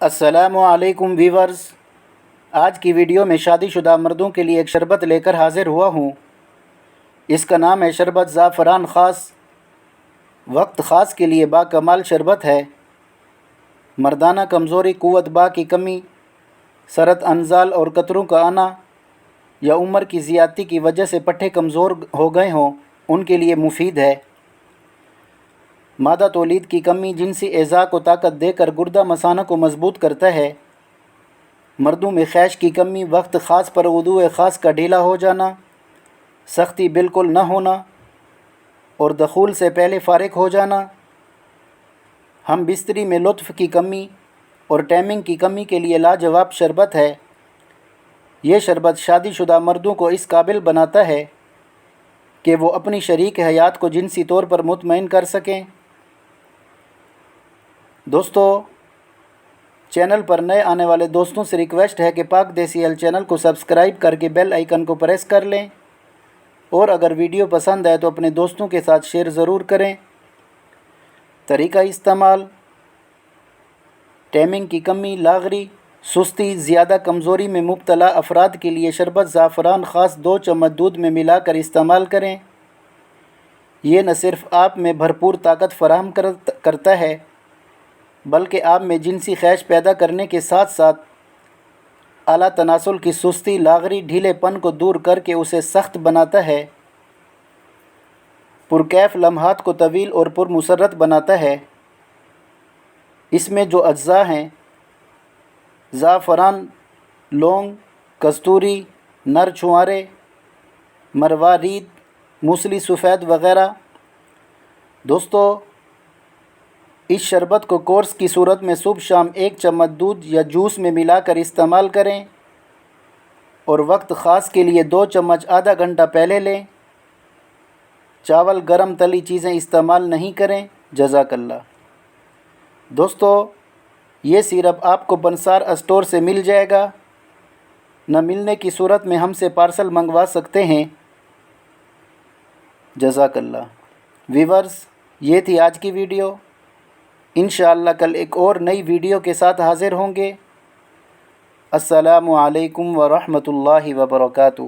السلام علیکم ویورز، آج کی ویڈیو میں شادی شدہ مردوں کے لیے ایک شربت لے کر حاضر ہوا ہوں۔ اس کا نام ہے شربت زعفران خاص۔ وقت خاص کے لیے باکمال شربت ہے۔ مردانہ کمزوری، قوت با کی کمی، سرط انزال اور قطروں کا آنا یا عمر کی زیادتی کی وجہ سے پٹھے کمزور ہو گئے ہوں، ان کے لیے مفید ہے۔ مادہ تولید کی کمی جنسی اعضاء کو طاقت دے کر گردہ مثانہ کو مضبوط کرتا ہے۔ مردوں میں خیش کی کمی، وقت خاص پر وضوء خاص کا ڈھیلا ہو جانا، سختی بالکل نہ ہونا اور دخول سے پہلے فارغ ہو جانا، ہم بستری میں لطف کی کمی اور ٹائمنگ کی کمی کے لیے لاجواب شربت ہے۔ یہ شربت شادی شدہ مردوں کو اس قابل بناتا ہے کہ وہ اپنی شریک حیات کو جنسی طور پر مطمئن کر سکیں۔ دوستو، چینل پر نئے آنے والے دوستوں سے ریکویسٹ ہے کہ پاک دیسی ہیل چینل کو سبسکرائب کر کے بیل آئیکن کو پریس کر لیں، اور اگر ویڈیو پسند آئے تو اپنے دوستوں کے ساتھ شیئر ضرور کریں۔ طریقہ استعمال: ٹائمنگ کی کمی، لاغری، سستی، زیادہ کمزوری میں مبتلا افراد کے لیے شربت زعفران خاص 2 چمچ دودھ میں ملا کر استعمال کریں۔ یہ نہ صرف آپ میں بھرپور طاقت فراہم کرتا ہے بلکہ آپ میں جنسی خیش پیدا کرنے کے ساتھ ساتھ اعلیٰ تناسل کی سستی، لاغری، ڈھیلے پن کو دور کر کے اسے سخت بناتا ہے، پرکیف لمحات کو طویل اور پرمسرت بناتا ہے۔ اس میں جو اجزاء ہیں: زعفران، لونگ، کستوری، نر چھوارے، مروارید، موسلی سفید وغیرہ۔ دوستو، اس شربت کو کورس کی صورت میں صبح شام 1 چمچ دودھ یا جوس میں ملا کر استعمال کریں، اور وقت خاص کے لیے 2 چمچ آدھا گھنٹہ پہلے لیں۔ چاول، گرم تلی چیزیں استعمال نہیں کریں۔ جزاک اللہ۔ دوستو، یہ سیرپ آپ کو بنسار اسٹور سے مل جائے گا، نہ ملنے کی صورت میں ہم سے پارسل منگوا سکتے ہیں۔ جزاک اللہ۔ ویورز، یہ تھی آج کی ویڈیو۔ انشاءاللہ کل ایک اور نئی ویڈیو کے ساتھ حاضر ہوں گے۔ السلام علیکم ورحمۃ اللہ وبرکاتہ۔